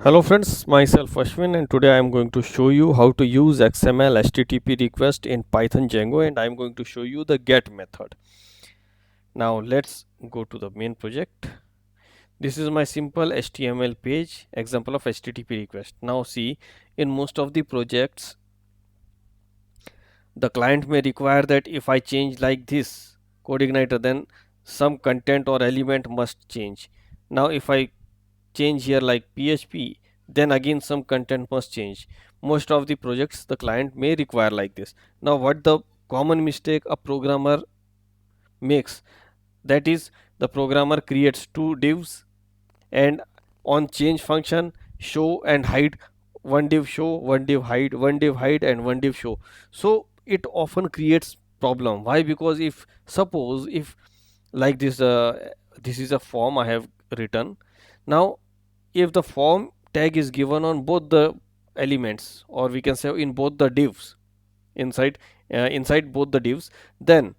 Hello friends, myself Ashwin, and today I am going to show you how to use XML HTTP request in Python Django, and I am going to show you the get method. Now let's go to the main project. This is my simple HTML page example of HTTP request. Now see, in most of the projects the client may require that if I change like this code igniter, then some content or element must change. Now if I change here like PHP, then again some content must change. Most of the projects the client may require like this. Now what the common mistake a programmer makes, that is, the programmer creates two divs and on change function show and hide, one div show, one div hide, one div hide, and one div show. So it often creates problem. Why? Because if suppose if like this is a form I have written. Now if the form tag is given on both the elements, or we can say in both the divs, inside both the divs, then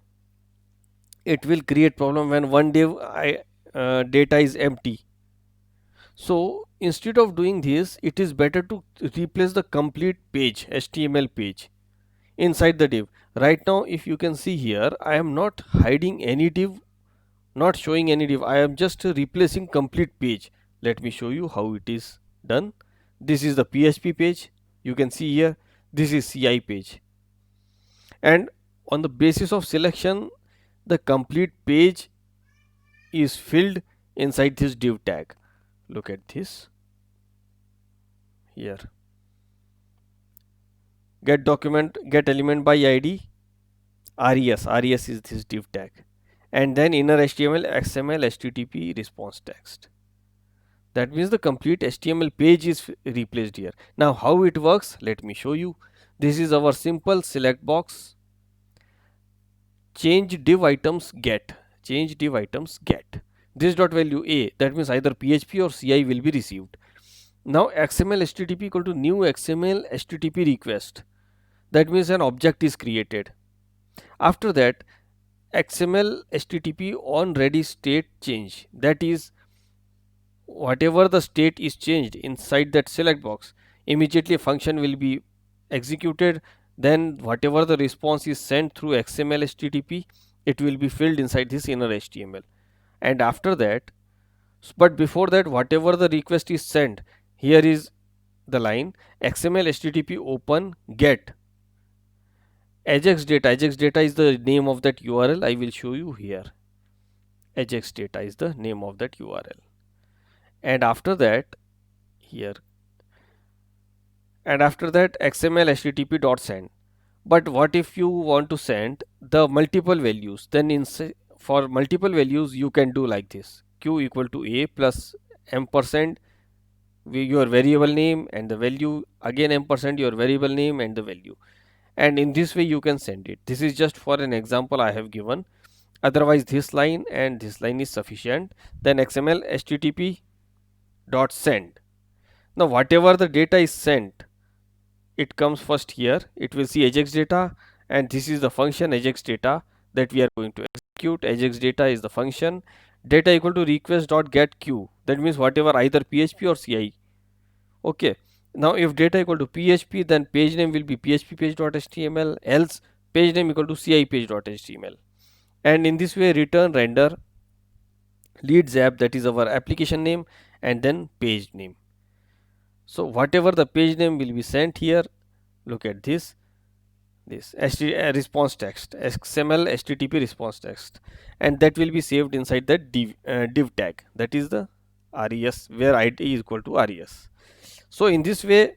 it will create problem when one data is empty. So instead of doing this, it is better to replace the complete page, HTML page, inside the div. Right now if you can see here, I am not hiding any div, not showing any div, I am just replacing complete page. Let me show you how it is done. This is the PHP page, you can see here. This is CI page, and on the basis of selection the complete page is filled inside this div tag. Look at this here, get document get element by id, res is this div tag, and then inner HTML XML HTTP response text. That means the complete HTML page is replaced here. Now how it works, let me show you. This is our simple select box, change div items get, this dot value a, that means either PHP or CI will be received. Now XML HTTP equal to new XML HTTP request, that means an object is created. After that, XML HTTP on ready state change, that is, whatever the state is changed inside that select box, immediately a function will be executed. Then whatever the response is sent through XML HTTP, it will be filled inside this inner HTML. And after that, but before that, whatever the request is sent, here is the line XML HTTP open get ajax data. Ajax data is the name of that URL. I will show you here. Ajax data is the name of that URL. And after that, here, and after that XML HTTP dot send. But what if you want to send the multiple values? Then for multiple values you can do like this: q equal to a plus ampersand your variable name and the value, again ampersand your variable name and the value, and in this way you can send it. This is just for an example I have given. Otherwise this line and this line is sufficient. Then XML HTTP dot send. Now whatever the data is sent, it comes first here. It will see ajax data, and this is the function ajax data that we are going to execute. Ajax data is the function. Data equal to request dot get q, that means whatever either PHP or CI. Okay, now if data equal to PHP, then page name will be PHP page dot html, else page name equal to CI page dot html. And in this way return render leads app, that is our application name, and then page name. So whatever the page name will be sent here, look at this response text, XML HTTP response text, and that will be saved inside the div tag, that is the res, where id is equal to res. So in this way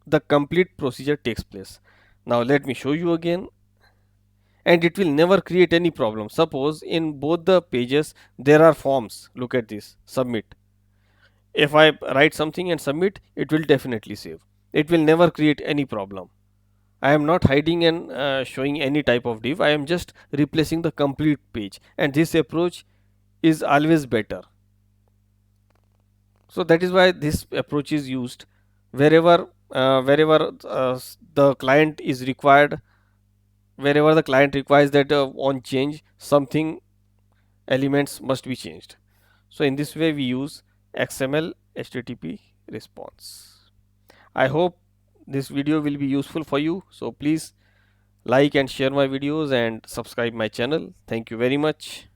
the complete procedure takes place. Now let me show you again, and it will never create any problem. Suppose in both the pages there are forms. Look at this, submit. If I write something and submit, it will definitely save. It will never create any problem. I am not hiding and showing any type of div. I am just replacing the complete page, and this approach is always better. So that is why this approach is used wherever the client is required, wherever the client requires that on change something elements must be changed. So in this way we use XML HTTP response. I hope this video will be useful for you. So please like and share my videos and subscribe my channel. Thank you very much.